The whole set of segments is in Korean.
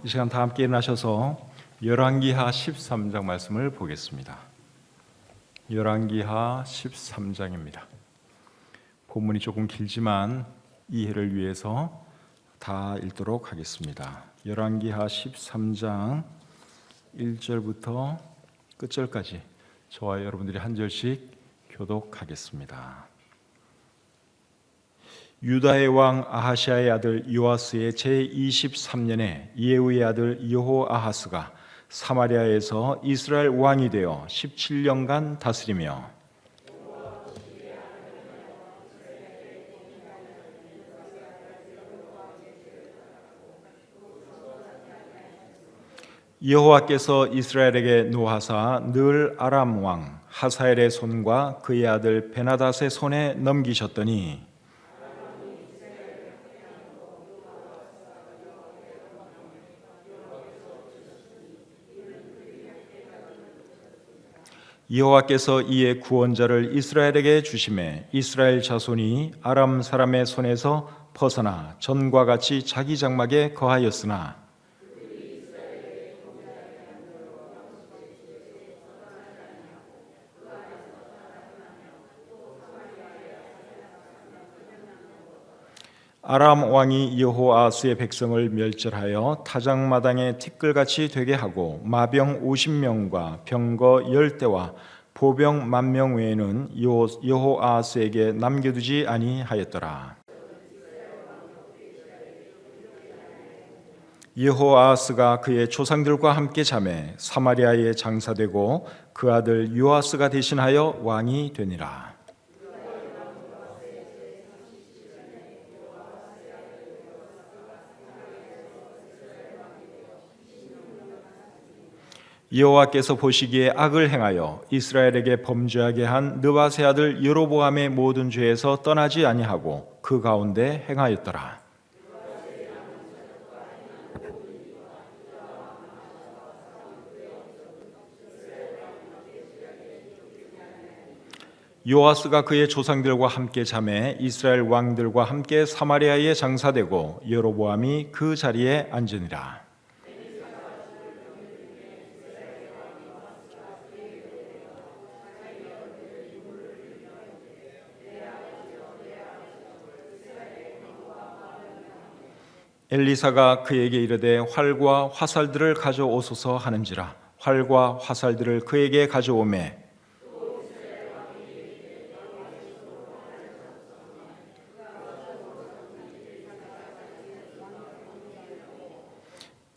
이 시간 다 함께 일어나셔서 열왕기하 13장 말씀을 보겠습니다. 열왕기하 13장입니다. 본문이 조금 길지만 이해를 위해서 다 읽도록 하겠습니다. 열왕기하 13장 1절부터 끝절까지 저와 여러분들이 한 절씩 교독하겠습니다. 유다의 왕 아하시아의 아들 요아스의 제23년에 예후의 아들 여호아하스가 사마리아에서 이스라엘 왕이 되어 17년간 다스리며 여호와께서 이스라엘에게 노하사 늘 아람 왕 하사엘의 손과 그의 아들 베나닷의 손에 넘기셨더니 여호와께서 이에 구원자를 이스라엘에게 주심에 이스라엘 자손이 아람 사람의 손에서 벗어나 전과 같이 자기 장막에 거하였으나 아람 왕이 여호아스의 백성을 멸절하여 타작마당에 티끌같이 되게 하고 마병 50명과 병거 10대와 보병 10,000명 외에는 여호아스에게 남겨두지 아니하였더라. 여호아스가 그의 조상들과 함께 잠에 사마리아에 장사되고 그 아들 요아스가 대신하여 왕이 되니라. 여호와께서 보시기에 악을 행하여 이스라엘에게 범죄하게 한 느밧의 아들 여로보암의 모든 죄에서 떠나지 아니하고 그 가운데 행하였더라. 요아스가 그의 조상들과 함께 잠에 이스라엘 왕들과 함께 사마리아에 장사되고 여로보암이 그 자리에 앉으니라. 엘리사가 그에게 이르되 활과 화살들을 가져오소서 하는지라. 활과 화살들을 그에게 가져오매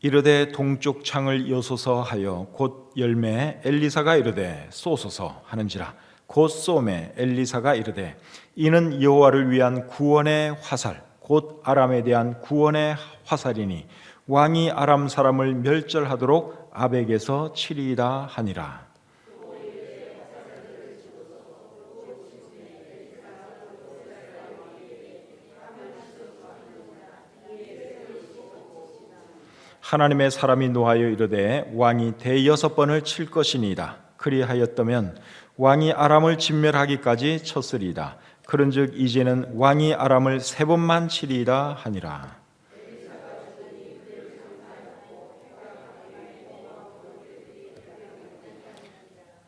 이르되 동쪽 창을 여소서 하여 곧 열매 엘리사가 이르되 쏘소서 하는지라. 곧 쏘매 엘리사가 이르되 이는 여호와를 위한 구원의 화살 곧 아람에 대한 구원의 화살이니 왕이 아람 사람을 멸절하도록 아벡에서 치리이다 하니라. 하나님의 사람이 노하여 이르되 왕이 대여섯 번을 칠 것이니이다. 그리하였다면 왕이 아람을 진멸하기까지 쳤으리이다. 그런즉 이제는 왕이 아람을 3번만 치리이다 하니라.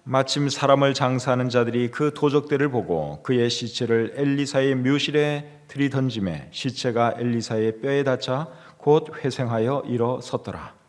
마침 사람을 장사하는 자들이 그 도적들을 보고 그의 시체를 엘리사의 묘실에 들이던지매 시체가 엘리사의 뼈에 닿자 곧 회생하여 일어섰더라.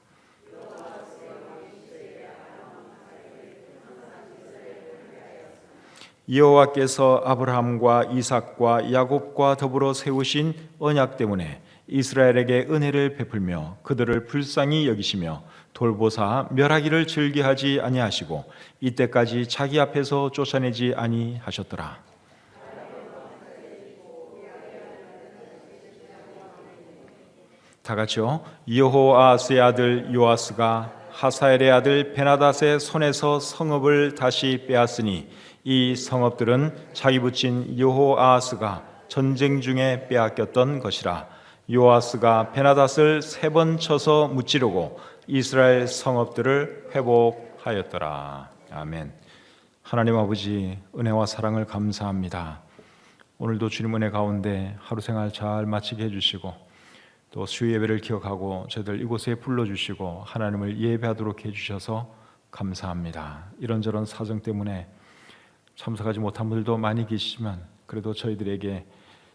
여호와께서 아브라함과 이삭과 야곱과 더불어 세우신 언약 때문에 이스라엘에게 은혜를 베풀며 그들을 불쌍히 여기시며 돌보사 멸하기를 즐겨하지 아니하시고 이때까지 자기 앞에서 쫓아내지 아니하셨더라. 다 같이요. 여호아스의 아들 요아스가 하사엘의 아들 베나닷의 손에서 성읍을 다시 빼앗으니 이 성읍들은 자기 붙인 여호아스가 전쟁 중에 빼앗겼던 것이라. 요아스가 베나닷을 3번 쳐서 무찌르고 이스라엘 성읍들을 회복하였더라. 아멘. 하나님 아버지 은혜와 사랑을 감사합니다. 오늘도 주님 은혜 가운데 하루 생활 잘 마치게 해주시고 또 수요 예배를 기억하고 저희들 이곳에 불러주시고 하나님을 예배하도록 해주셔서 감사합니다. 이런저런 사정 때문에 참석하지 못한 분들도 많이 계시지만 그래도 저희들에게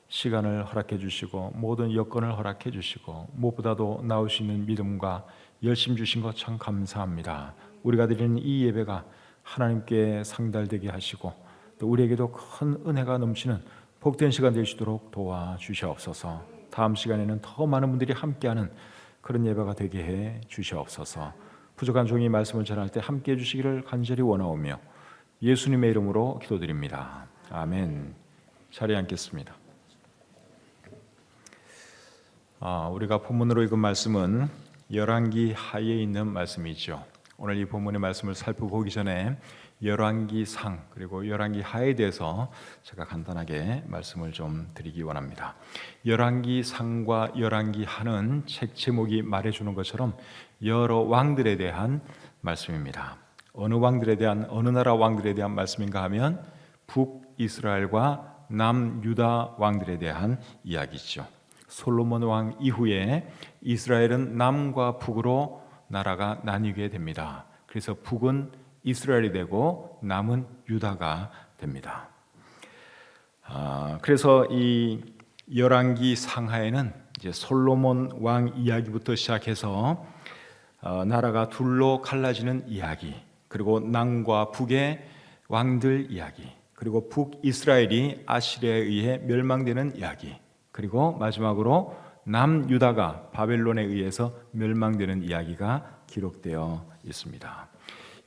시간을 허락해 주시고 모든 여건을 허락해 주시고 무엇보다도 나올 수 있는 믿음과 열심 주신 것 참 감사합니다. 우리가 드리는 이 예배가 하나님께 상달되게 하시고 또 우리에게도 큰 은혜가 넘치는 복된 시간 되시도록 도와주시옵소서. 다음 시간에는 더 많은 분들이 함께하는 그런 예배가 되게 해 주시옵소서. 부족한 종이 말씀을 전할 때 함께해 주시기를 간절히 원하오며 예수님의 이름으로 기도드립니다. 아멘. 자리에 앉겠습니다. 우리가 본문으로 읽은 말씀은 열왕기 하에 있는 말씀이죠. 오늘 이 본문의 말씀을 살펴보기 전에 열왕기 상 그리고 열왕기 하에 대해서 제가 간단하게 말씀을 좀 드리기 원합니다. 열왕기 상과 열왕기 하는 책 제목이 말해주는 것처럼 여러 왕들에 대한 말씀입니다. 어느 왕들에 대한, 어느 나라 왕들에 대한 말씀인가 하면 북이스라엘과 남유다 왕들에 대한 이야기죠. 솔로몬 왕 이후에 이스라엘은 남과 북으로 나라가 나뉘게 됩니다. 그래서 북은 이스라엘이 되고 남은 유다가 됩니다. 그래서 이 열왕기 상하에는 이제 솔로몬 왕 이야기부터 시작해서 나라가 둘로 갈라지는 이야기, 그리고 남과 북의 왕들 이야기, 그리고 북이스라엘이 아시리아에 의해 멸망되는 이야기, 그리고 마지막으로 남유다가 바벨론에 의해서 멸망되는 이야기가 기록되어 있습니다.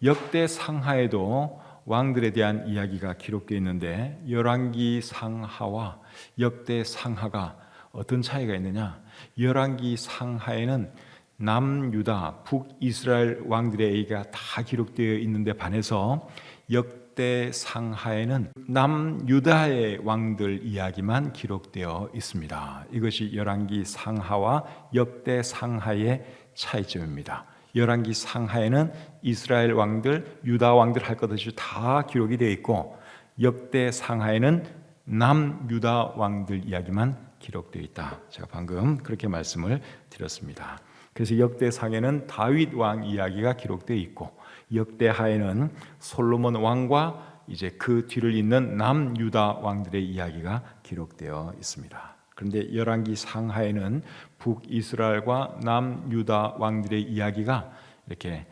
역대 상하에도 왕들에 대한 이야기가 기록되어 있는데 열왕기 상하와 역대 상하가 어떤 차이가 있느냐? 열왕기 상하에는 남유다, 북이스라엘 왕들의 얘기가 다 기록되어 있는데 반해서 역대 상하에는 남유다의 왕들 이야기만 기록되어 있습니다. 이것이 열왕기 상하와 역대 상하의 차이점입니다. 열왕기 상하에는 이스라엘 왕들, 유다 왕들 할 것 없이 다 기록이 되어 있고 역대 상하에는 남유다 왕들 이야기만 기록되어 있다. 제가 방금 그렇게 말씀을 드렸습니다. 그래서 역대상에는 다윗 왕 이야기가 기록되어 있고 역대하에는 솔로몬 왕과 이제 그 뒤를 잇는 남유다 왕들의 이야기가 기록되어 있습니다. 그런데 열왕기 상하에는 북이스라엘과 남유다 왕들의 이야기가 이렇게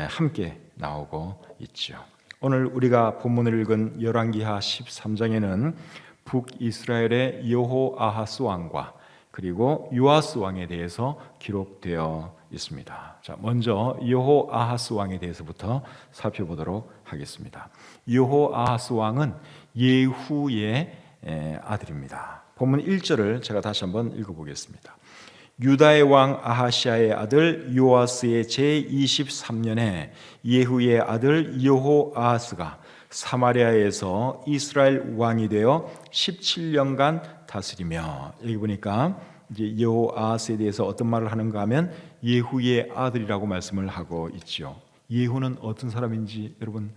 함께 나오고 있죠. 오늘 우리가 본문을 읽은 열왕기하 13장에는 북이스라엘의 여호아하스 왕과 그리고 요아스 왕에 대해서 기록되어 있습니다. 자, 먼저 여호아하스 왕에 대해서부터 살펴보도록 하겠습니다. 여호아하스 왕은 예후의 아들입니다. 본문 1절을 제가 다시 한번 읽어보겠습니다. 유다의 왕 아하시아의 아들 요아스의 제23년에 예후의 아들 여호아하스가 사마리아에서 이스라엘 왕이 되어 17년간 다스리며, 여기 보니까 이제 여호아하스에 대해서 어떤 말을 하는가 하면 예후의 아들이라고 말씀을 하고 있죠. 예후는 어떤 사람인지 여러분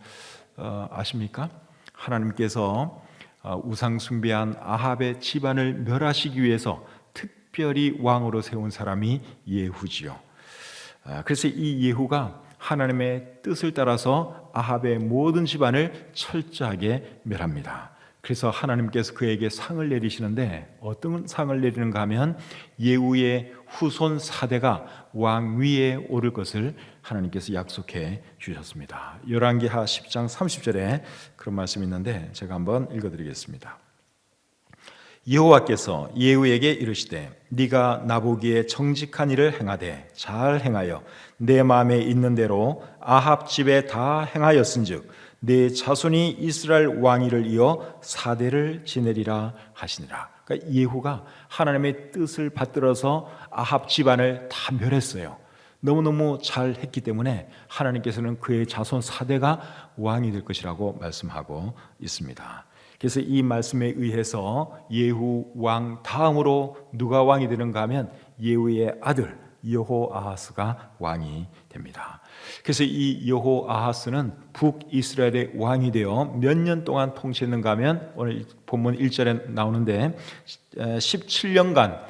아십니까? 하나님께서 우상 숭배한 아합의 집안을 멸하시기 위해서 특별히 왕으로 세운 사람이 예후지요. 그래서 이 예후가 하나님의 뜻을 따라서 아합의 모든 집안을 철저하게 멸합니다. 그래서 하나님께서 그에게 상을 내리시는데 어떤 상을 내리는가 하면 예후의 후손 4대가 왕위에 오를 것을 하나님께서 약속해 주셨습니다. 열왕기하 10장 30절에 그런 말씀이 있는데 제가 한번 읽어드리겠습니다. 여호와께서 예후에게 이르시되 네가 나보기에 정직한 일을 행하되 잘 행하여 내 마음에 있는 대로 아합 집에 다 행하였은즉 내 자손이 이스라엘 왕위를 이어 4대를 지내리라 하시니라. 그러니까 예후가 하나님의 뜻을 받들어서 아합 집안을 다 멸했어요. 너무너무 잘했기 때문에 하나님께서는 그의 자손 4대가 왕이 될 것이라고 말씀하고 있습니다. 그래서 이 말씀에 의해서 예후 왕 다음으로 누가 왕이 되는가 하면 예후의 아들 여호아하스가 왕이 됩니다. 그래서 이 여호아하스는 북이스라엘의 왕이 되어 몇 년 동안 통치했는가 하면 오늘 본문 1절에 나오는데 17년간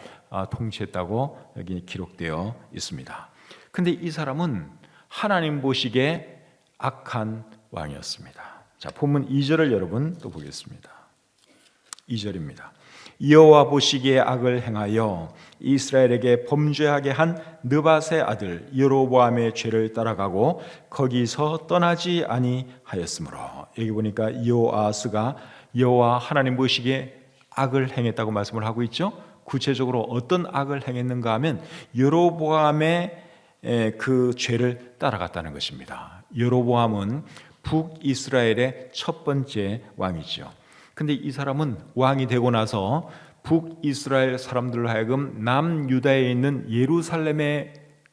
통치했다고 여기 기록되어 있습니다. 근데 이 사람은 하나님 보시기에 악한 왕이었습니다. 자, 본문 2절을 여러분 또 보겠습니다. 2절입니다. 여호와 보시기에 악을 행하여 이스라엘에게 범죄하게 한 느밧의 아들 여로보암의 죄를 따라가고 거기서 떠나지 아니하였으므로, 여기 보니까 여호아스가 여호와 하나님 보시기에 악을 행했다고 말씀을 하고 있죠. 구체적으로 어떤 악을 행했는가 하면 여로보암의 그 죄를 따라갔다는 것입니다. 여로보암은 북이스라엘의 첫 번째 왕이죠. 근데 이 사람은 왕이 되고 나서 북이스라엘 사람들로 하여금 남유다에 있는 예루살렘에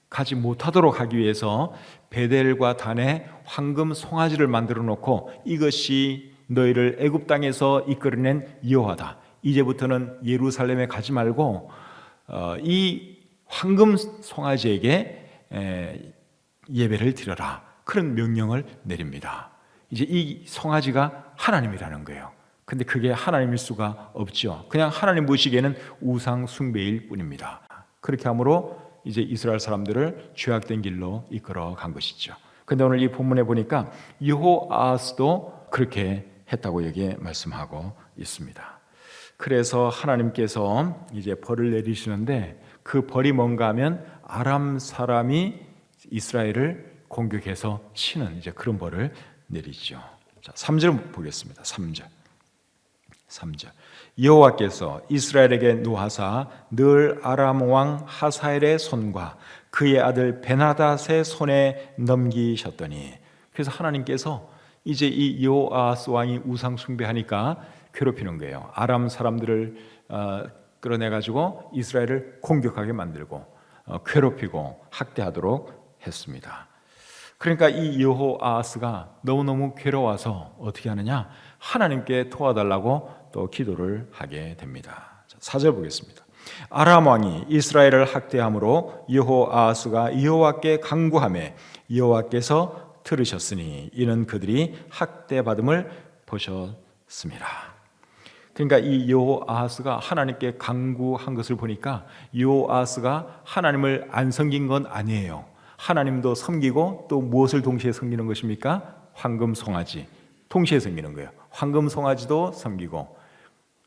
가지 못하도록 하기 위해서 베델과 단에 황금 송아지를 만들어 놓고, 이것이 너희를 애굽 땅에서 이끌어낸 여호와다, 이제부터는 예루살렘에 가지 말고 이 황금 송아지에게 예배를 드려라, 그런 명령을 내립니다. 이제 이 송아지가 하나님이라는 거예요. 근데 그게 하나님일 수가 없죠. 그냥 하나님 보시기에는 우상 숭배일 뿐입니다. 그렇게 함으로 이제 이스라엘 사람들을 죄악된 길로 이끌어 간 것이죠. 근데 오늘 이 본문에 보니까 여호아스도 그렇게 했다고 여기에 말씀하고 있습니다. 그래서 하나님께서 이제 벌을 내리시는데, 그 벌이 뭔가 하면 아람 사람이 이스라엘을 공격해서 치는 이제 그런 벌을 내리죠. 자, 3절 보겠습니다. 3절. 여호와께서 이스라엘에게 노하사 늘 아람 왕 하사엘의 손과 그의 아들 베나닷의 손에 넘기셨더니, 그래서 하나님께서 이제 이 여호아스 왕이 우상 숭배하니까 괴롭히는 거예요. 아람 사람들을 끌어내 가지고 이스라엘을 공격하게 만들고 괴롭히고 학대하도록 했습니다. 그러니까 이 여호아스가 너무너무 괴로워서 어떻게 하느냐, 하나님께 도와달라고 또 기도를 하게 됩니다. 4절 보겠습니다. 아람 왕이 이스라엘을 학대함으로 여호아스가 여호와께 간구하매 여호와께서 들으셨으니 이는 그들이 학대받음을 보셨습니다. 그러니까 이 여호아스가 하나님께 간구한 것을 보니까 여호아스가 하나님을 안 섬긴 건 아니에요. 하나님도 섬기고 또 무엇을 동시에 섬기는 것입니까? 황금 송아지 동시에 섬기는 거예요. 황금 송아지도 섬기고,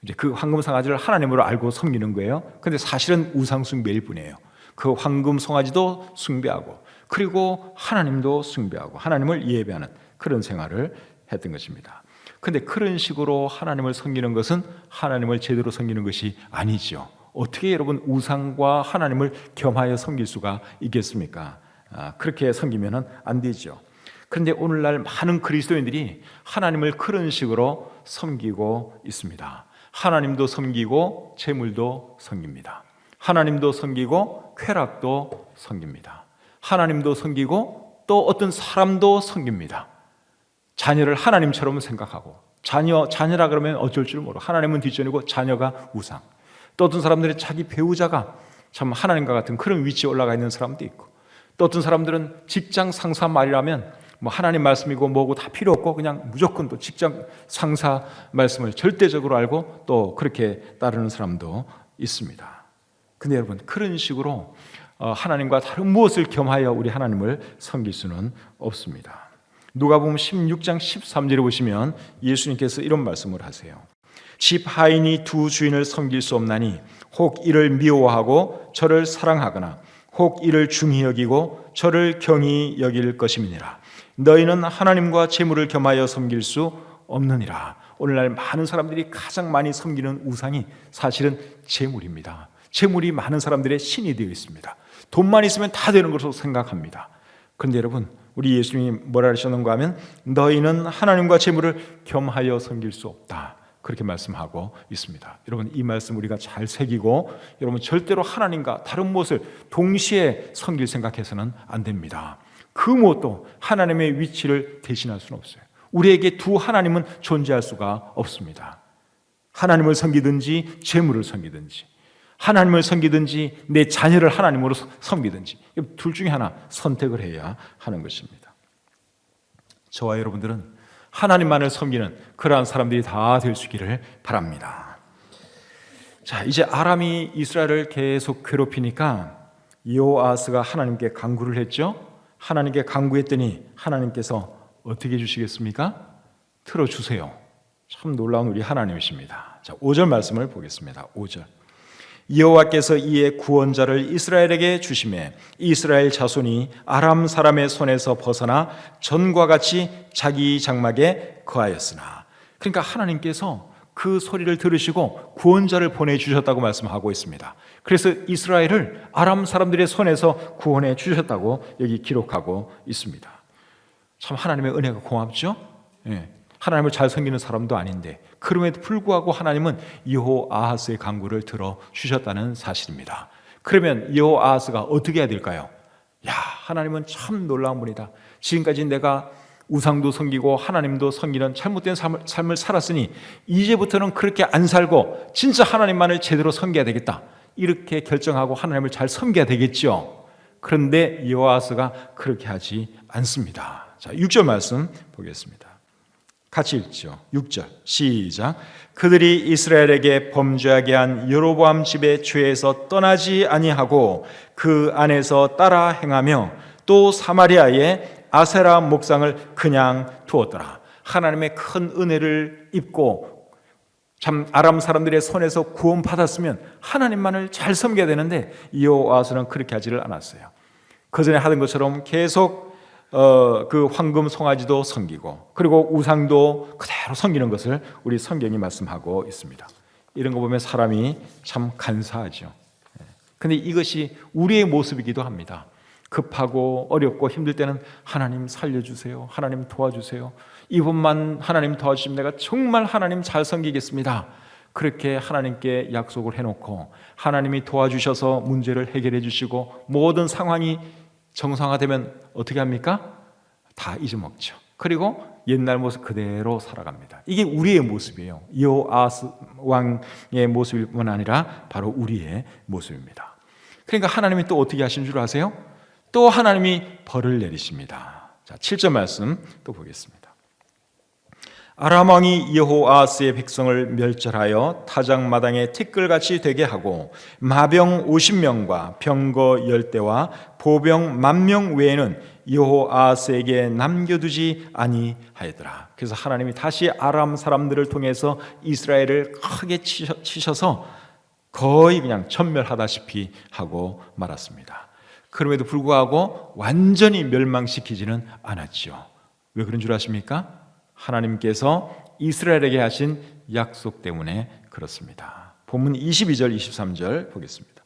이제 그 황금 송아지를 하나님으로 알고 섬기는 거예요. 근데 사실은 우상 숭배일 뿐이에요. 그 황금 송아지도 숭배하고, 그리고 하나님도 숭배하고 하나님을 예배하는 그런 생활을 했던 것입니다. 근데 그런 식으로 하나님을 섬기는 것은 하나님을 제대로 섬기는 것이 아니죠. 어떻게 여러분 우상과 하나님을 겸하여 섬길 수가 있겠습니까? 그렇게 섬기면 안 되죠. 그런데 오늘날 많은 그리스도인들이 하나님을 그런 식으로 섬기고 있습니다. 하나님도 섬기고 재물도 섬깁니다. 하나님도 섬기고 쾌락도 섬깁니다. 하나님도 섬기고 또 어떤 사람도 섬깁니다. 자녀를 하나님처럼 생각하고, 자녀라 그러면 어쩔 줄 모르고 하나님은 뒷전이고 자녀가 우상. 또 어떤 사람들은 자기 배우자가 참 하나님과 같은 그런 위치에 올라가 있는 사람도 있고, 또 어떤 사람들은 직장 상사 말이라면 뭐 하나님 말씀이고 뭐고 다 필요 없고 그냥 무조건 또 직장 상사 말씀을 절대적으로 알고 또 그렇게 따르는 사람도 있습니다. 근데 여러분, 그런 식으로 하나님과 다른 무엇을 겸하여 우리 하나님을 섬길 수는 없습니다. 누가복음 16장 13절에 보시면 예수님께서 이런 말씀을 하세요. 집 하인이 두 주인을 섬길 수 없나니 혹 이를 미워하고 저를 사랑하거나 혹 이를 중히 여기고 저를 경히 여길 것임이니라. 너희는 하나님과 재물을 겸하여 섬길 수 없느니라. 오늘날 많은 사람들이 가장 많이 섬기는 우상이 사실은 재물입니다. 재물이 많은 사람들의 신이 되어 있습니다. 돈만 있으면 다 되는 것으로 생각합니다. 그런데 여러분, 우리 예수님이 뭐라 하셨는가 하면 너희는 하나님과 재물을 겸하여 섬길 수 없다, 그렇게 말씀하고 있습니다. 여러분, 이 말씀 우리가 잘 새기고, 여러분 절대로 하나님과 다른 무엇을 동시에 섬길 생각해서는 안 됩니다. 그 무엇도 하나님의 위치를 대신할 수는 없어요. 우리에게 두 하나님은 존재할 수가 없습니다. 하나님을 섬기든지 재물을 섬기든지, 하나님을 섬기든지 내 자녀를 하나님으로 섬기든지, 둘 중에 하나 선택을 해야 하는 것입니다. 저와 여러분들은 하나님만을 섬기는 그러한 사람들이 다 될 수 있기를 바랍니다. 자, 이제 아람이 이스라엘을 계속 괴롭히니까 여호아스가 하나님께 간구를 했죠. 하나님께 간구했더니 하나님께서 어떻게 해주시겠습니까? 틀어주세요. 참 놀라운 우리 하나님이십니다. 자, 5절 말씀을 보겠습니다. 5절. 여호와께서 이에 구원자를 이스라엘에게 주시매 이스라엘 자손이 아람 사람의 손에서 벗어나 전과 같이 자기 장막에 거하였으나. 그러니까 하나님께서 그 소리를 들으시고 구원자를 보내주셨다고 말씀하고 있습니다. 그래서 이스라엘을 아람 사람들의 손에서 구원해 주셨다고 여기 기록하고 있습니다. 참 하나님의 은혜가 고맙죠? 예. 하나님을 잘 섬기는 사람도 아닌데 그럼에도 불구하고 하나님은 여호아하스의 간구를 들어주셨다는 사실입니다. 그러면 여호아하스가 어떻게 해야 될까요? 야, 하나님은 참 놀라운 분이다. 지금까지 내가 우상도 섬기고 하나님도 섬기는 잘못된 삶을 살았으니 이제부터는 그렇게 안 살고 진짜 하나님만을 제대로 섬겨야 되겠다. 이렇게 결정하고 하나님을 잘 섬겨야 되겠죠. 그런데 여호아하스가 그렇게 하지 않습니다. 자, 6절 말씀 보겠습니다. 같이 읽죠. 6절 시작. 그들이 이스라엘에게 범죄하게 한 여로보암 집의 죄에서 떠나지 아니하고 그 안에서 따라 행하며 또 사마리아에 아세라 목상을 그냥 두었더라. 하나님의 큰 은혜를 입고 참 아람 사람들의 손에서 구원받았으면 하나님만을 잘 섬겨야 되는데 여호아스는 그렇게 하지를 않았어요. 그 전에 하던 것처럼 계속 그 황금 송아지도 섬기고 그리고 우상도 그대로 섬기는 것을 우리 성경이 말씀하고 있습니다. 이런 거 보면 사람이 참 간사하죠. 그런데 이것이 우리의 모습이기도 합니다. 급하고 어렵고 힘들 때는 하나님 살려주세요. 하나님 도와주세요. 이번만 하나님 도와주시면 내가 정말 하나님 잘 섬기겠습니다. 그렇게 하나님께 약속을 해놓고 하나님이 도와주셔서 문제를 해결해 주시고 모든 상황이 정상화되면 어떻게 합니까? 다 잊어먹죠. 그리고 옛날 모습 그대로 살아갑니다. 이게 우리의 모습이에요. 여호아스 왕의 모습일 뿐 아니라 바로 우리의 모습입니다. 그러니까 하나님이 또 어떻게 하신 줄 아세요? 또 하나님이 벌을 내리십니다. 자, 7절 말씀 또 보겠습니다. 아람 왕이 여호아스의 백성을 멸절하여 타작마당에 티끌같이 되게 하고 마병 50명과 병거 10대와 보병 10,000명 외에는 여호아스에게 남겨두지 아니하였더라. 그래서 하나님이 다시 아람 사람들을 통해서 이스라엘을 크게 치셔서 거의 그냥 전멸하다시피 하고 말았습니다. 그럼에도 불구하고 완전히 멸망시키지는 않았죠. 왜 그런 줄 아십니까? 하나님께서 이스라엘에게 하신 약속 때문에 그렇습니다. 본문 22절 23절 보겠습니다.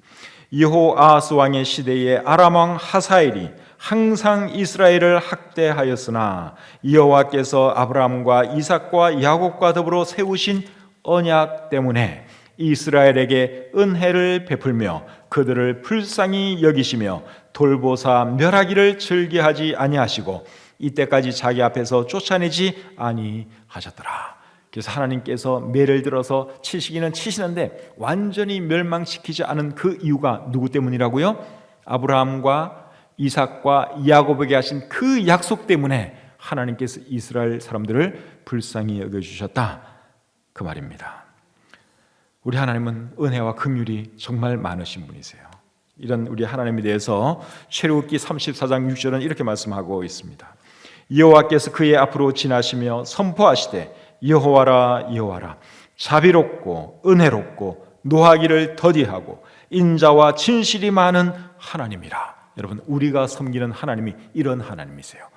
여호아하스 왕의 시대에 아람 왕 하사엘이 항상 이스라엘을 학대하였으나 여호와께서 아브라함과 이삭과 야곱과 더불어 세우신 언약 때문에 이스라엘에게 은혜를 베풀며 그들을 불쌍히 여기시며 돌보사 멸하기를 즐겨하지 아니하시고 이때까지 자기 앞에서 쫓아내지 아니하셨더라. 그래서 하나님께서 매를 들어서 치시기는 치시는데 완전히 멸망시키지 않은 그 이유가 누구 때문이라고요? 아브라함과 이삭과 야곱에게 하신 그 약속 때문에 하나님께서 이스라엘 사람들을 불쌍히 여겨주셨다, 그 말입니다. 우리 하나님은 은혜와 긍휼이 정말 많으신 분이세요. 이런 우리 하나님에 대해서 출애굽기 34장 6절은 이렇게 말씀하고 있습니다. 여호와께서 그의 앞으로 지나시며 선포하시되 여호와라 여호와라 자비롭고 은혜롭고 노하기를 더디하고 인자와 진실이 많은 하나님이라. 여러분, 우리가 섬기는 하나님이 이런 하나님이세요.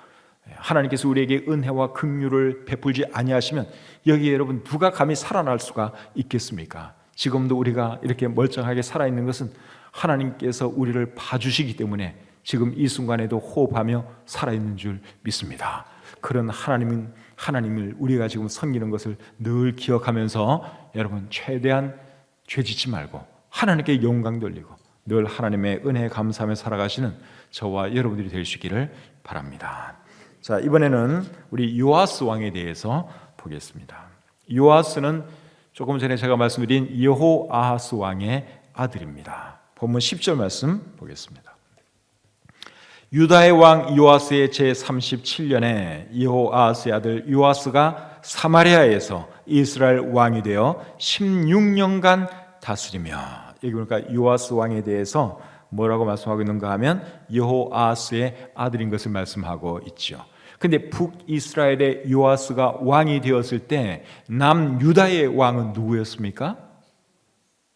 하나님께서 우리에게 은혜와 긍휼을 베풀지 아니하시면 여기 여러분 누가 감히 살아날 수가 있겠습니까? 지금도 우리가 이렇게 멀쩡하게 살아있는 것은 하나님께서 우리를 봐주시기 때문에 지금 이 순간에도 호흡하며 살아있는 줄 믿습니다. 그런 하나님을 우리가 지금 섬기는 것을 늘 기억하면서 여러분 최대한 죄짓지 말고 하나님께 영광 돌리고 늘 하나님의 은혜에 감사하며 살아가시는 저와 여러분들이 될 수 있기를 바랍니다. 자, 이번에는 우리 요아스 왕에 대해서 보겠습니다. 요아스는 조금 전에 제가 말씀드린 여호아하스 왕의 아들입니다. 본문 10절 말씀 보겠습니다. 유다의 왕 요아스의 제37년에 여호아하스의 아들 요아스가 사마리아에서 이스라엘 왕이 되어 16년간 다스리며. 여기 보니까 요아스 왕에 대해서 뭐라고 말씀하고 있는가 하면 여호아스의 아들인 것을 말씀하고 있죠. 근데 북이스라엘의 요아스가 왕이 되었을 때 남유다의 왕은 누구였습니까?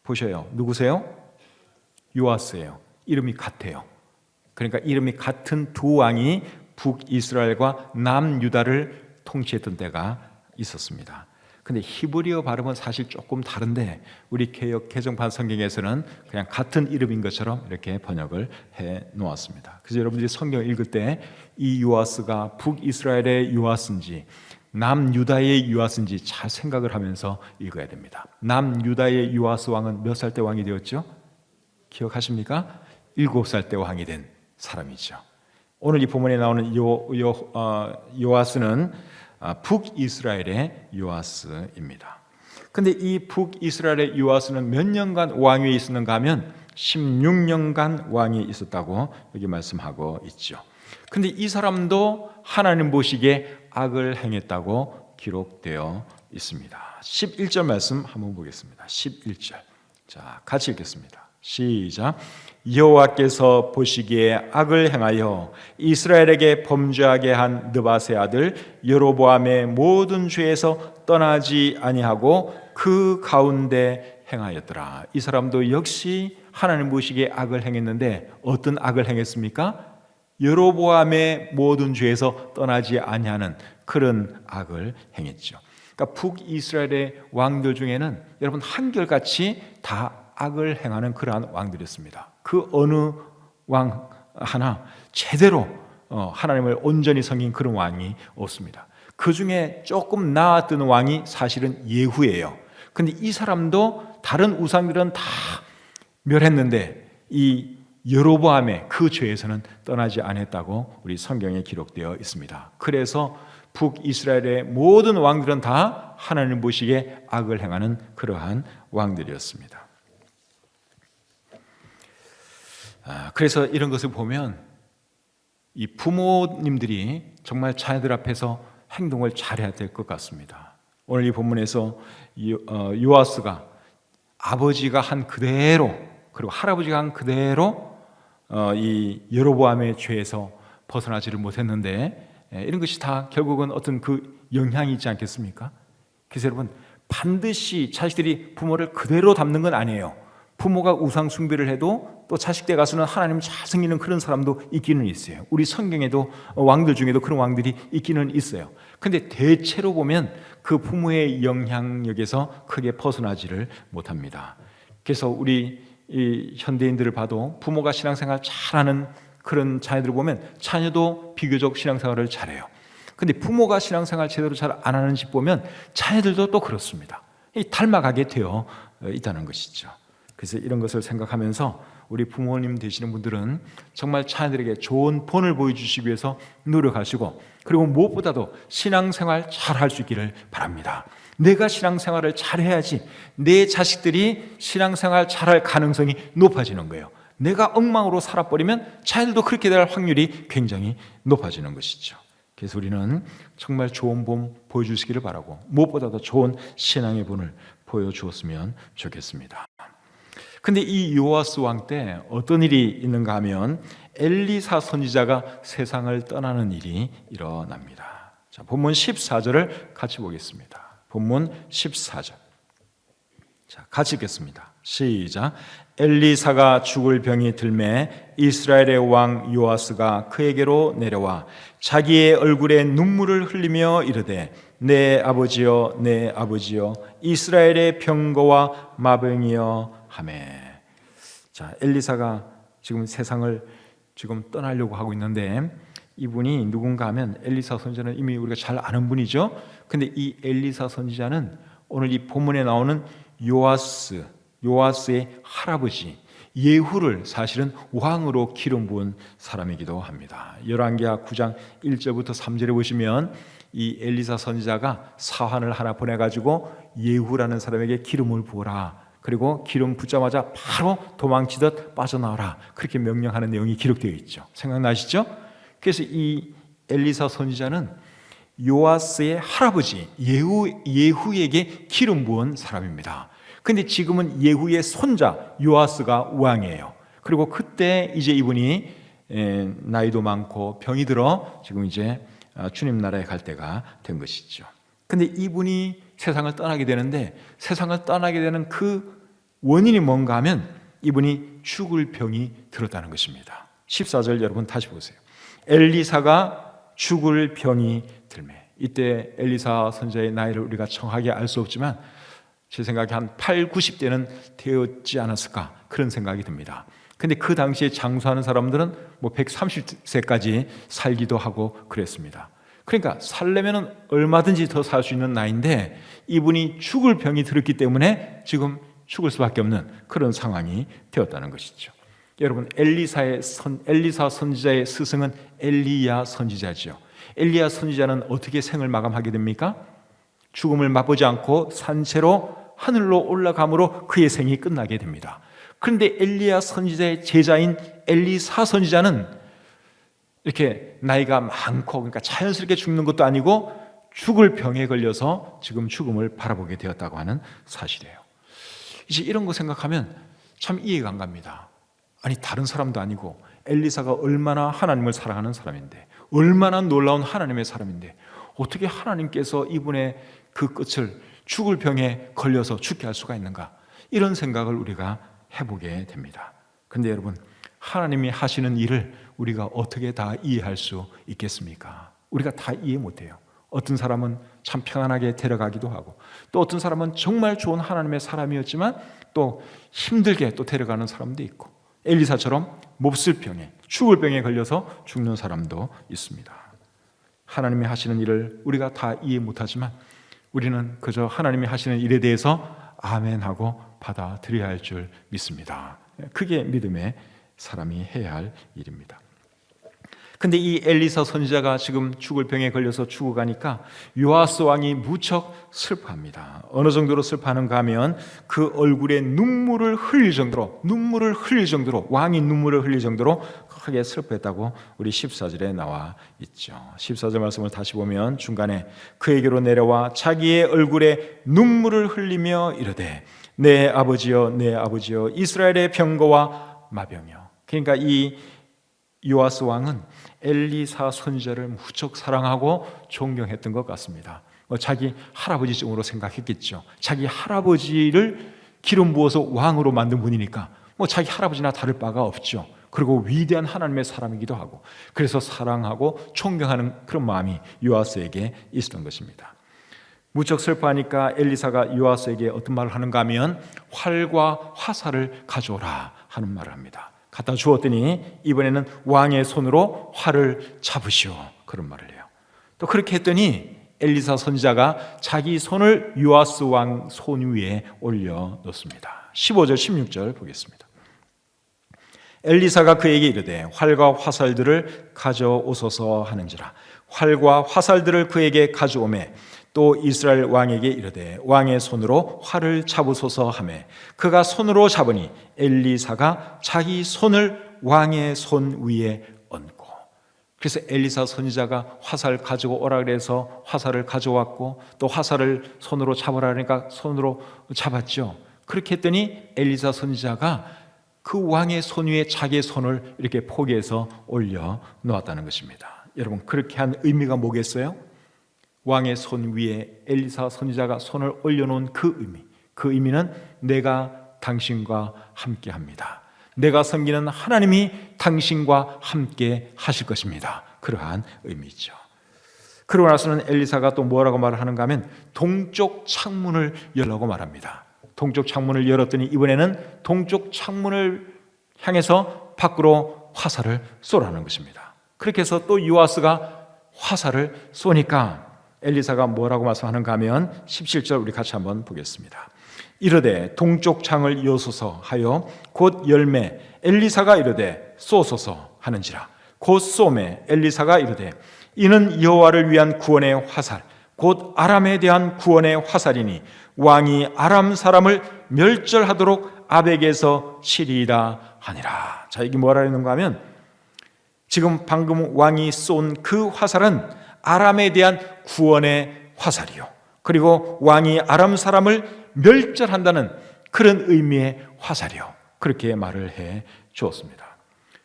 보셔요. 누구세요? 요아스예요. 이름이 같아요. 그러니까 이름이 같은 두 왕이 북이스라엘과 남유다를 통치했던 때가 있었습니다. 근데 히브리어 발음은 사실 조금 다른데 우리 개정판 성경에서는 그냥 같은 이름인 것처럼 이렇게 번역을 해 놓았습니다. 그래서 여러분들이 성경 읽을 때 이 요아스가 북이스라엘의 요아스인지 남유다의 요아스인지 잘 생각을 하면서 읽어야 됩니다. 남유다의 요아스 왕은 몇 살 때 왕이 되었죠? 기억하십니까? 7살 때 왕이 된 사람이죠. 오늘 이 본문에 나오는 요아스는 북이스라엘의 요아스입니다. 근데 이 북이스라엘의 요아스는 몇 년간 왕위에 있었는가 하면 16년간 왕이 있었다고 여기 말씀하고 있죠. 근데 이 사람도 하나님 보시기에 악을 행했다고 기록되어 있습니다. 11절 말씀 한번 보겠습니다. 11절. 자, 같이 읽겠습니다. 시작. 여호와께서 보시기에 악을 행하여 이스라엘에게 범죄하게 한 느밧의 아들 여로보암의 모든 죄에서 떠나지 아니하고 그 가운데 행하였더라. 이 사람도 역시 하나님 보시기에 악을 행했는데 어떤 악을 행했습니까? 여로보암의 모든 죄에서 떠나지 아니하는 그런 악을 행했죠. 그러니까 북이스라엘의 왕들 중에는 여러분 한결같이 다 악을 행하는 그러한 왕들이었습니다. 그 어느 왕 하나 제대로 하나님을 온전히 섬긴 그런 왕이 없습니다. 그 중에 조금 나았던 왕이 사실은 예후예요. 근데 이 사람도 다른 우상들은 다 멸했는데 이 여로보암의 그 죄에서는 떠나지 않았다고 우리 성경에 기록되어 있습니다. 그래서 북이스라엘의 모든 왕들은 다 하나님 보시기에 악을 행하는 그러한 왕들이었습니다. 그래서 이런 것을 보면 이 부모님들이 정말 자녀들 앞에서 행동을 잘해야 될 것 같습니다. 오늘 이 본문에서 요아스가 아버지가 한 그대로 그리고 할아버지가 한 그대로 이 여로보암의 죄에서 벗어나지를 못했는데 이런 것이 다 결국은 어떤 그 영향이 있지 않겠습니까? 그래서 여러분 반드시 자식들이 부모를 그대로 닮는 건 아니에요. 부모가 우상 숭배를 해도 또 자식 때 가서는 하나님 잘 섬기는 그런 사람도 있기는 있어요. 우리 성경에도 왕들 중에도 그런 왕들이 있기는 있어요. 근데 대체로 보면 그 부모의 영향력에서 크게 벗어나지를 못합니다. 그래서 우리 이 현대인들을 봐도 부모가 신앙생활 잘하는 그런 자녀들을 보면 자녀도 비교적 신앙생활을 잘해요. 근데 부모가 신앙생활 제대로 잘 안 하는 집 보면 자녀들도 또 그렇습니다. 닮아가게 되어 있다는 것이죠. 그래서 이런 것을 생각하면서 우리 부모님 되시는 분들은 정말 자녀들에게 좋은 본을 보여주시기 위해서 노력하시고 그리고 무엇보다도 신앙생활 잘 할 수 있기를 바랍니다. 내가 신앙생활을 잘해야지 내 자식들이 신앙생활 잘할 가능성이 높아지는 거예요. 내가 엉망으로 살아버리면 자녀들도 그렇게 될 확률이 굉장히 높아지는 것이죠. 그래서 우리는 정말 좋은 본 보여주시기를 바라고 무엇보다도 좋은 신앙의 본을 보여주었으면 좋겠습니다. 근데 이 요아스 왕 때 어떤 일이 있는가 하면 엘리사 선지자가 세상을 떠나는 일이 일어납니다. 자, 본문 14절을 같이 보겠습니다. 본문 14절. 자, 같이 읽겠습니다. 시작. 엘리사가 죽을 병이 들매 이스라엘의 왕 요아스가 그에게로 내려와 자기의 얼굴에 눈물을 흘리며 이르되 내 아버지여 내 아버지여 이스라엘의 병거와 마병이여 하매. 자, 엘리사가 지금 세상을 지금 떠나려고 하고 있는데 이분이 누군가 하면 엘리사 선지자는 이미 우리가 잘 아는 분이죠. 근데 이 엘리사 선지자는 오늘 이 본문에 나오는 요아스의 할아버지 예후를 사실은 왕으로 기름 부은 사람이기도 합니다. 열왕기하 9장 1절부터 3절에 보시면 이 엘리사 선지자가 사환을 하나 보내가지고 예후라는 사람에게 기름을 부어라. 그리고 기름 붓자마자 바로 도망치듯 빠져나와라. 그렇게 명령하는 내용이 기록되어 있죠. 생각나시죠? 그래서 이 엘리사 선지자는 요아스의 할아버지 예후에게 기름 부은 사람입니다. 근데 지금은 예후의 손자 요아스가 왕이에요. 그리고 그때 이제 이분이 나이도 많고 병이 들어 지금 이제 주님 나라에 갈 때가 된 것이죠. 근데 이분이 세상을 떠나게 되는데, 세상을 떠나게 되는 그 원인이 뭔가 하면 이분이 죽을 병이 들었다는 것입니다. 14절 여러분 다시 보세요. 엘리사가 죽을 병이 들매. 이때 엘리사 선지자의 나이를 우리가 정확하게 알 수 없지만 제 생각에 한 8, 90대는 되었지 않았을까, 그런 생각이 듭니다. 근데 그 당시에 장수하는 사람들은 뭐 130세까지 살기도 하고 그랬습니다. 그러니까 살려면 얼마든지 더 살 수 있는 나이인데 이분이 죽을 병이 들었기 때문에 지금 죽을 수밖에 없는 그런 상황이 되었다는 것이죠. 여러분, 엘리사 선지자의 스승은 엘리야 선지자죠. 엘리야 선지자는 어떻게 생을 마감하게 됩니까? 죽음을 맛보지 않고 산채로 하늘로 올라감으로 그의 생이 끝나게 됩니다. 그런데 엘리야 선지자의 제자인 엘리사 선지자는 이렇게 나이가 많고, 그러니까 자연스럽게 죽는 것도 아니고 죽을 병에 걸려서 지금 죽음을 바라보게 되었다고 하는 사실이에요. 이제 이런 거 생각하면 참 이해가 안 갑니다. 아니, 다른 사람도 아니고 엘리사가 얼마나 하나님을 사랑하는 사람인데, 얼마나 놀라운 하나님의 사람인데 어떻게 하나님께서 이분의 그 끝을 죽을 병에 걸려서 죽게 할 수가 있는가, 이런 생각을 우리가 해보게 됩니다. 그런데 여러분, 하나님이 하시는 일을 우리가 어떻게 다 이해할 수 있겠습니까? 우리가 다 이해 못해요. 어떤 사람은 참 평안하게 데려가기도 하고, 또 어떤 사람은 정말 좋은 하나님의 사람이었지만 또 힘들게 또 데려가는 사람도 있고, 엘리사처럼 몹쓸 병에, 죽을 병에 걸려서 죽는 사람도 있습니다. 하나님이 하시는 일을 우리가 다 이해 못하지만 우리는 그저 하나님이 하시는 일에 대해서 아멘하고 받아들여야 할 줄 믿습니다. 그게 믿음의 사람이 해야 할 일입니다. 근데 이 엘리사 선지자가 지금 죽을 병에 걸려서 죽어가니까 요아스 왕이 무척 슬퍼합니다. 어느 정도로 슬퍼하는가 하면 그 얼굴에 눈물을 흘릴 정도로 왕이 눈물을 흘릴 정도로 크게 슬퍼했다고 우리 14절에 나와 있죠. 14절 말씀을 다시 보면 중간에 그에게로 내려와 자기의 얼굴에 눈물을 흘리며 이르되 내 아버지여 내 아버지여 이스라엘의 병거와 마병이여. 그러니까 이 요아스 왕은 엘리사 선지자를 무척 사랑하고 존경했던 것 같습니다. 자기 할아버지쯤으로 생각했겠죠. 자기 할아버지를 기름 부어서 왕으로 만든 분이니까 자기 할아버지나 다를 바가 없죠. 그리고 위대한 하나님의 사람이기도 하고, 그래서 사랑하고 존경하는 그런 마음이 요아스에게 있었던 것입니다. 무척 슬퍼하니까 엘리사가 요아스에게 어떤 말을 하는가 하면 활과 화살을 가져오라 하는 말을 합니다. 갖다 주었더니 이번에는 왕의 손으로 활을 잡으시오, 그런 말을 해요. 또 그렇게 했더니 엘리사 선지자가 자기 손을 요아스 왕 손 위에 올려놓습니다. 15절 16절 보겠습니다. 엘리사가 그에게 이르되 활과 화살들을 가져오소서 하는지라. 활과 화살들을 그에게 가져오매 또 이스라엘 왕에게 이르되 왕의 손으로 활을 잡으소서 하매 그가 손으로 잡으니 엘리사가 자기 손을 왕의 손 위에 얹고. 그래서 엘리사 선지자가 화살 가지고 오라 그래서 화살을 가져왔고, 또 화살을 손으로 잡으라 그러니까 손으로 잡았죠. 그렇게 했더니 엘리사 선지자가 그 왕의 손 위에 자기의 손을 이렇게 포개해서 올려 놓았다는 것입니다. 여러분, 그렇게 한 의미가 뭐겠어요? 왕의 손 위에 엘리사 선지자가 손을 올려놓은 그 의미는 내가 당신과 함께합니다. 내가 섬기는 하나님이 당신과 함께 하실 것입니다. 그러한 의미죠. 그러고 나서는 엘리사가 또 뭐라고 말을 하는가 하면 동쪽 창문을 열라고 말합니다. 동쪽 창문을 열었더니 이번에는 동쪽 창문을 향해서 밖으로 화살을 쏘라는 것입니다. 그렇게 해서 또 요아스가 화살을 쏘니까 엘리사가 뭐라고 말씀하는가 하면 17절 우리 같이 한번 보겠습니다. 이르되 동쪽 창을 여소서 하여 곧 열매 엘리사가 이르되 쏘소서 하는지라. 곧 쏘매 엘리사가 이르되 이는 여호와를 위한 구원의 화살 곧 아람에 대한 구원의 화살이니 왕이 아람 사람을 멸절하도록 아벡에서 치리이다 하니라. 자, 이게 뭐라는가 하면 지금 방금 왕이 쏜 그 화살은 아람에 대한 구원의 화살이요, 그리고 왕이 아람 사람을 멸절한다는 그런 의미의 화살이요. 그렇게 말을 해 주었습니다.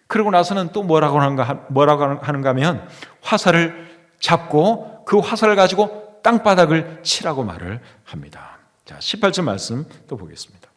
그러고 나서는 또 뭐라고 하는가 하면 화살을 잡고 그 화살을 가지고 땅바닥을 치라고 말을 합니다. 자, 18절 말씀 또 보겠습니다.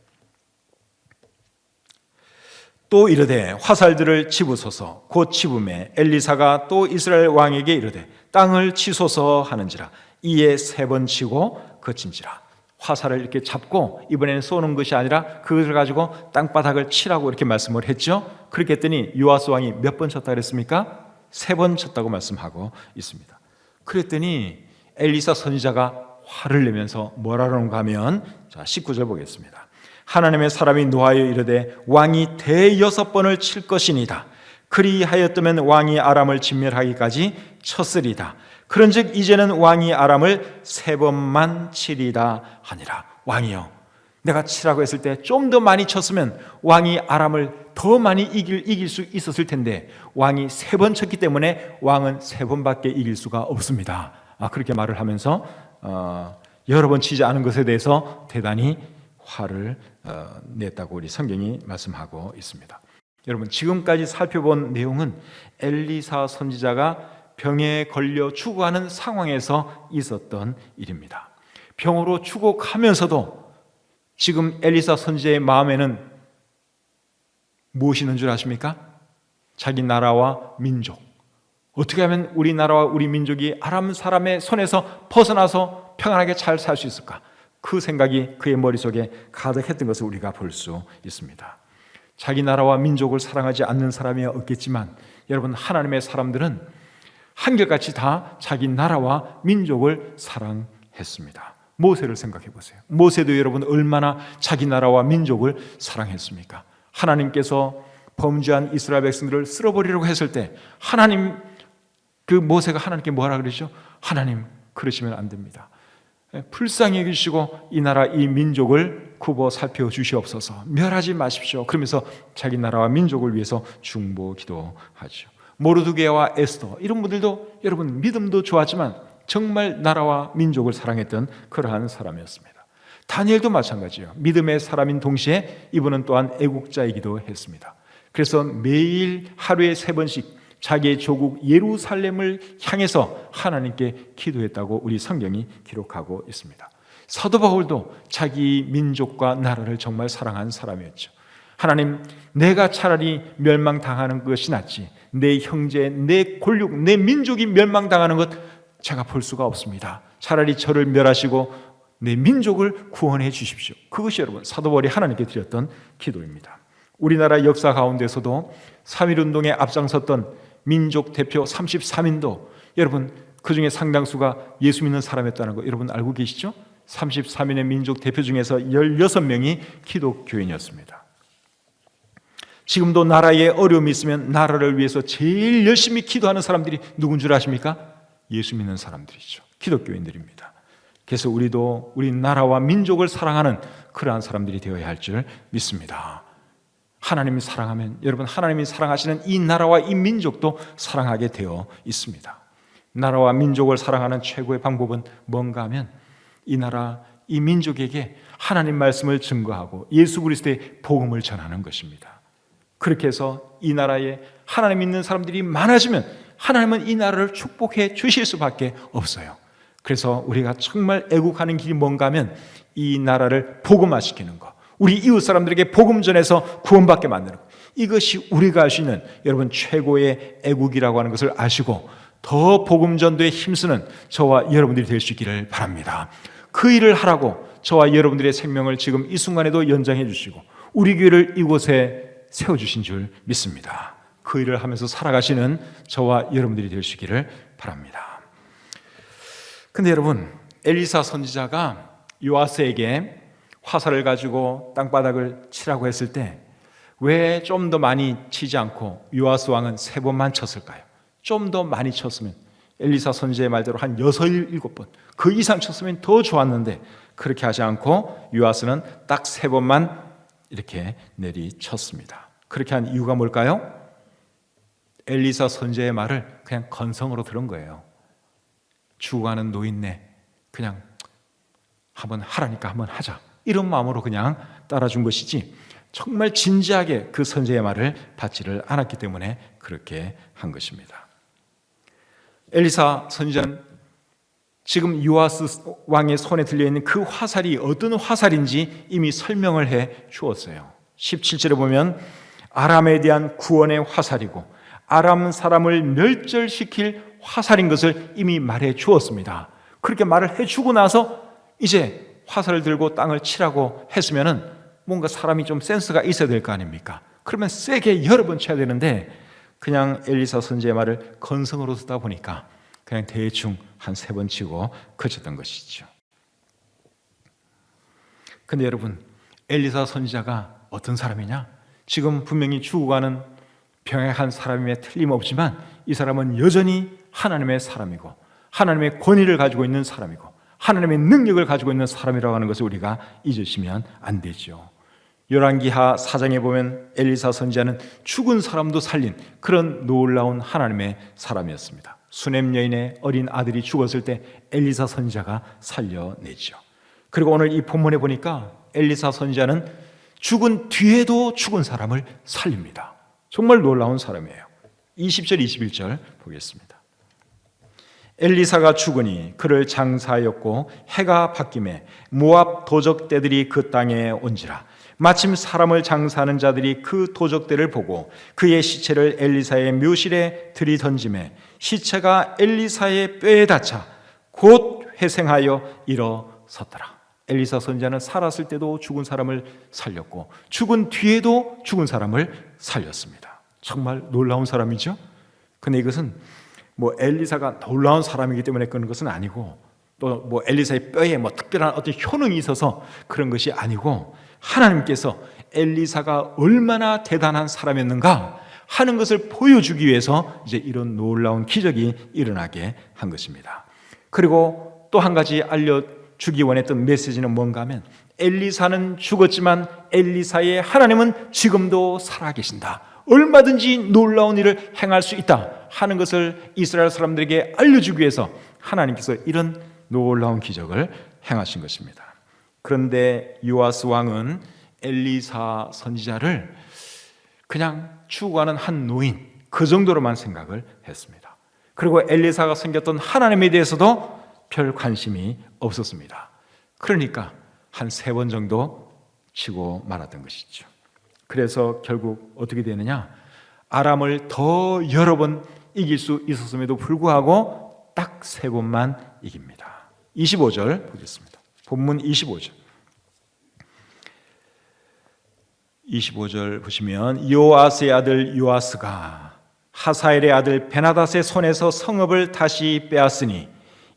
또 이르되 화살들을 집으소서. 곧 집음에 엘리사가 또 이스라엘 왕에게 이르되 땅을 치소서 하는지라. 이에 3번 치고 그친지라. 화살을 이렇게 잡고 이번에는 쏘는 것이 아니라 그것을 가지고 땅바닥을 치라고 이렇게 말씀을 했죠. 그렇게 했더니 요아스 왕이 몇 번 쳤다 그랬습니까? 3번 쳤다고 말씀하고 있습니다. 그랬더니 엘리사 선지자가 화를 내면서 뭐라는가 하면, 자, 19절 보겠습니다. 하나님의 사람이 노하여 이르되 왕이 대6번을 칠 것이니이다. 그리하였다면 왕이 아람을 진멸하기까지 쳤으리다. 그런즉 이제는 왕이 아람을 3번만 치리다 하니라. 왕이요, 내가 치라고 했을 때 좀 더 많이 쳤으면 왕이 아람을 더 많이 이길 수 있었을 텐데 왕이 3번 쳤기 때문에 왕은 3번밖에 이길 수가 없습니다. 그렇게 말을 하면서 여러 번 치지 않은 것에 대해서 대단히 화를 냈다고 우리 성경이 말씀하고 있습니다. 여러분, 지금까지 살펴본 내용은 엘리사 선지자가 병에 걸려 죽어가는 상황에서 있었던 일입니다. 병으로 죽어가면서도 지금 엘리사 선지자의 마음에는 무엇이 있는 줄 아십니까? 자기 나라와 민족, 어떻게 하면 우리 나라와 우리 민족이 아람 사람의 손에서 벗어나서 평안하게 잘 살 수 있을까? 그 생각이 그의 머릿속에 가득했던 것을 우리가 볼 수 있습니다. 자기 나라와 민족을 사랑하지 않는 사람이 없겠지만 여러분, 하나님의 사람들은 한결같이 다 자기 나라와 민족을 사랑했습니다. 모세를 생각해 보세요. 모세도 여러분 얼마나 자기 나라와 민족을 사랑했습니까? 하나님께서 범죄한 이스라엘 백성들을 쓸어버리려고 했을 때 하나님, 그 모세가 하나님께 뭐라 그러죠? 하나님, 그러시면 안 됩니다. 불쌍히 여기시고 이 나라 이 민족을 굽어 살펴주시옵소서, 멸하지 마십시오. 그러면서 자기 나라와 민족을 위해서 중보 기도하죠. 모르드게와 에스더, 이런 분들도 여러분 믿음도 좋았지만 정말 나라와 민족을 사랑했던 그러한 사람이었습니다. 다니엘도 마찬가지예요. 믿음의 사람인 동시에 이분은 또한 애국자이기도 했습니다. 그래서 매일 하루에 3번씩 자기의 조국 예루살렘을 향해서 하나님께 기도했다고 우리 성경이 기록하고 있습니다. 사도 바울도 자기 민족과 나라를 정말 사랑한 사람이었죠. 하나님, 내가 차라리 멸망당하는 것이 낫지 내 형제, 내 골육, 내 민족이 멸망당하는 것 제가 볼 수가 없습니다. 차라리 저를 멸하시고 내 민족을 구원해 주십시오. 그것이 여러분 사도 바울이 하나님께 드렸던 기도입니다. 우리나라 역사 가운데서도 3.1운동에 앞장섰던 민족 대표 33인도 여러분 그 중에 상당수가 예수 믿는 사람이었다는 거 여러분 알고 계시죠? 33인의 민족 대표 중에서 16명이 기독교인이었습니다. 지금도 나라에 어려움이 있으면 나라를 위해서 제일 열심히 기도하는 사람들이 누군 줄 아십니까? 예수 믿는 사람들이죠. 기독교인들입니다. 그래서 우리도 우리 나라와 민족을 사랑하는 그러한 사람들이 되어야 할 줄 믿습니다. 하나님이 사랑하면 여러분 하나님이 사랑하시는 이 나라와 이 민족도 사랑하게 되어 있습니다. 나라와 민족을 사랑하는 최고의 방법은 뭔가 하면 이 나라, 이 민족에게 하나님 말씀을 증거하고 예수 그리스도의 복음을 전하는 것입니다. 그렇게 해서 이 나라에 하나님 믿는 사람들이 많아지면 하나님은 이 나라를 축복해 주실 수밖에 없어요. 그래서 우리가 정말 애국하는 길이 뭔가 하면 이 나라를 복음화시키는 것, 우리 이웃 사람들에게 복음 전해서 구원받게 만드는 것, 이것이 우리가 할 수 있는 여러분 최고의 애국이라고 하는 것을 아시고 더 복음 전도에 힘쓰는 저와 여러분들이 될 수 있기를 바랍니다. 그 일을 하라고 저와 여러분들의 생명을 지금 이 순간에도 연장해 주시고 우리 교회를 이곳에 세워주신 줄 믿습니다. 그 일을 하면서 살아가시는 저와 여러분들이 될 수 있기를 바랍니다. 근데 여러분, 엘리사 선지자가 요아스에게 화살을 가지고 땅바닥을 치라고 했을 때 왜 좀 더 많이 치지 않고 요아스 왕은 3번만 쳤을까요? 좀 더 많이 쳤으면 엘리사 선지자의 말대로 한 6, 7번 그 이상 쳤으면 더 좋았는데 그렇게 하지 않고 요아스는 딱 3번만 이렇게 내리쳤습니다. 그렇게 한 이유가 뭘까요? 엘리사 선지자의 말을 그냥 건성으로 들은 거예요. 죽어가는 노인네 그냥 한번 하라니까 한번 하자 이런 마음으로 그냥 따라준 것이지 정말 진지하게 그 선지자의 말을 받지를 않았기 때문에 그렇게 한 것입니다. 엘리사 선지자는 지금 요아스 왕의 손에 들려있는 그 화살이 어떤 화살인지 이미 설명을 해 주었어요. 17절에 보면 아람에 대한 구원의 화살이고 아람 사람을 멸절시킬 화살인 것을 이미 말해 주었습니다. 그렇게 말을 해주고 나서 이제 화살을 들고 땅을 치라고 했으면은 뭔가 사람이 좀 센스가 있어야 될 거 아닙니까? 그러면 세게 여러 번 쳐야 되는데 그냥 엘리사 선지자의 말을 건성으로 듣다 보니까 그냥 대충 한 3번 치고 그쳤던 것이죠. 근데 여러분, 엘리사 선지자가 어떤 사람이냐? 지금 분명히 죽어가는 병약한 사람임에 틀림없지만 이 사람은 여전히 하나님의 사람이고 하나님의 권위를 가지고 있는 사람이고 하나님의 능력을 가지고 있는 사람이라고 하는 것을 우리가 잊으시면 안 되죠. 열왕기하 4장에 보면 엘리사 선지자는 죽은 사람도 살린 그런 놀라운 하나님의 사람이었습니다. 수넴 여인의 어린 아들이 죽었을 때 엘리사 선지자가 살려내죠. 그리고 오늘 이 본문에 보니까 엘리사 선지자는 죽은 뒤에도 죽은 사람을 살립니다. 정말 놀라운 사람이에요. 20절 21절 보겠습니다. 엘리사가 죽으니 그를 장사하였고 해가 바뀜에 모압 도적대들이 그 땅에 온지라. 마침 사람을 장사하는 자들이 그 도적대를 보고 그의 시체를 엘리사의 묘실에 들이던짐에 시체가 엘리사의 뼈에 닿자 곧 회생하여 일어섰더라. 엘리사 선지자는 살았을 때도 죽은 사람을 살렸고 죽은 뒤에도 죽은 사람을 살렸습니다. 정말 놀라운 사람이죠. 근데 이것은 뭐 엘리사가 놀라운 사람이기 때문에 그런 것은 아니고 또 뭐 엘리사의 뼈에 뭐 특별한 어떤 효능이 있어서 그런 것이 아니고 하나님께서 엘리사가 얼마나 대단한 사람이었는가 하는 것을 보여주기 위해서 이제 이런 놀라운 기적이 일어나게 한 것입니다. 그리고 또 한 가지 알려주기 원했던 메시지는 뭔가 하면 엘리사는 죽었지만 엘리사의 하나님은 지금도 살아계신다. 얼마든지 놀라운 일을 행할 수 있다 하는 것을 이스라엘 사람들에게 알려주기 위해서 하나님께서 이런 놀라운 기적을 행하신 것입니다. 그런데 요아스 왕은 엘리사 선지자를 그냥 죽어가는 한 노인 그 정도로만 생각을 했습니다. 그리고 엘리사가 섬겼던 하나님에 대해서도 별 관심이 없었습니다. 그러니까 한 3번 정도 치고 말았던 것이죠. 그래서 결국 어떻게 되느냐? 아람을 더 여러 번 이길 수 있었음에도 불구하고 딱 3번만 이깁니다. 25절 보겠습니다. 본문 25절. 25절 보시면 요아스의 아들 요아스가 하사엘의 아들 베나닷의 손에서 성읍을 다시 빼앗으니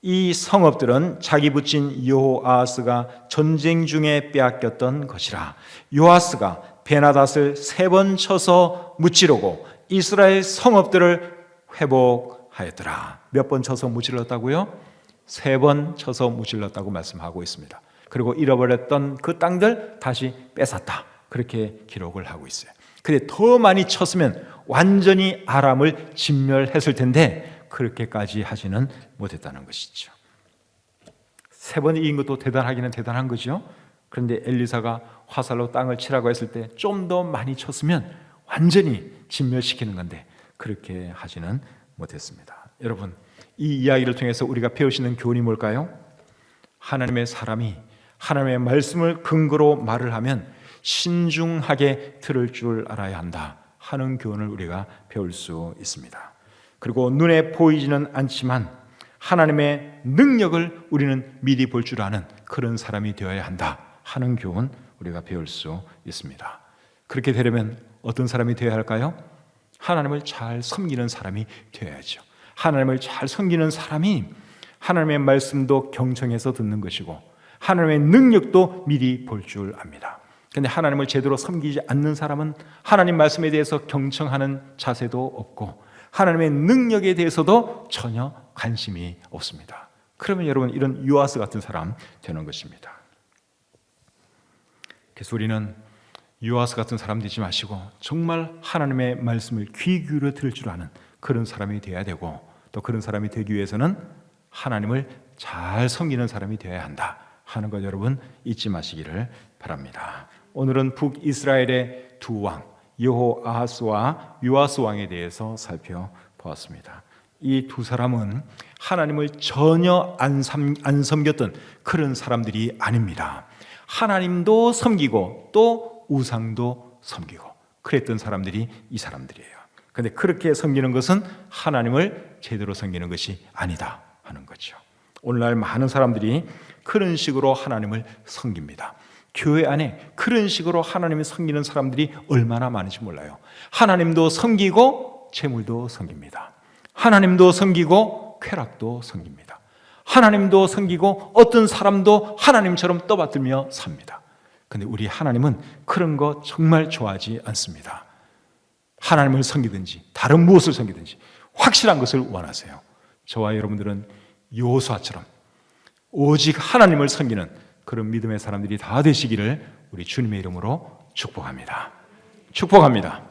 이 성읍들은 자기 붙인 요아스가 전쟁 중에 빼앗겼던 것이라. 요아스가 베나닷을 3번 쳐서 무찌르고 이스라엘 성읍들을 회복하였더라. 몇 번 쳐서 무찔렀다고요? 3번 쳐서 무찔렀다고 말씀하고 있습니다. 그리고 잃어버렸던 그 땅들 다시 뺏었다. 그렇게 기록을 하고 있어요. 근데 더 많이 쳤으면 완전히 아람을 진멸했을 텐데 그렇게까지 하지는 못했다는 것이죠. 3번 이긴 것도 대단하기는 대단한 거죠. 그런데 엘리사가 화살로 땅을 치라고 했을 때 좀 더 많이 쳤으면 완전히 진멸시키는 건데 그렇게 하지는 못했습니다. 여러분, 이 이야기를 통해서 우리가 배울 수 있는 교훈이 뭘까요? 하나님의 사람이 하나님의 말씀을 근거로 말을 하면 신중하게 들을 줄 알아야 한다 하는 교훈을 우리가 배울 수 있습니다. 그리고 눈에 보이지는 않지만 하나님의 능력을 우리는 미리 볼 줄 아는 그런 사람이 되어야 한다 하는 교훈 우리가 배울 수 있습니다. 그렇게 되려면 어떤 사람이 되어야 할까요? 하나님을 잘 섬기는 사람이 되어야죠. 하나님을 잘 섬기는 사람이 하나님의 말씀도 경청해서 듣는 것이고 하나님의 능력도 미리 볼 줄 압니다. 그런데 하나님을 제대로 섬기지 않는 사람은 하나님 말씀에 대해서 경청하는 자세도 없고 하나님의 능력에 대해서도 전혀 관심이 없습니다. 그러면 여러분 이런 요아스 같은 사람 되는 것입니다. 그래서 우리는 요아스 같은 사람 되지 마시고 정말 하나님의 말씀을 귀 기울여 들을 줄 아는 그런 사람이 되어야 되고 또 그런 사람이 되기 위해서는 하나님을 잘 섬기는 사람이 되어야 한다 하는 것 여러분 잊지 마시기를 바랍니다. 오늘은 북이스라엘의 두 왕 여호아하스와 요아스 왕에 대해서 살펴보았습니다. 이 두 사람은 하나님을 전혀 안 섬겼던 그런 사람들이 아닙니다. 하나님도 섬기고 또 우상도 섬기고 그랬던 사람들이 이 사람들이에요. 그런데 그렇게 섬기는 것은 하나님을 제대로 섬기는 것이 아니다 하는 거죠. 오늘날 많은 사람들이 그런 식으로 하나님을 섬깁니다. 교회 안에 그런 식으로 하나님을 섬기는 사람들이 얼마나 많은지 몰라요. 하나님도 섬기고 재물도 섬깁니다. 하나님도 섬기고 쾌락도 섬깁니다. 하나님도 섬기고 어떤 사람도 하나님처럼 떠받들며 삽니다. 그런데 우리 하나님은 그런 거 정말 좋아하지 않습니다. 하나님을 섬기든지 다른 무엇을 섬기든지 확실한 것을 원하세요. 저와 여러분들은 여호수아처럼 오직 하나님을 섬기는 그런 믿음의 사람들이 다 되시기를 우리 주님의 이름으로 축복합니다. 축복합니다.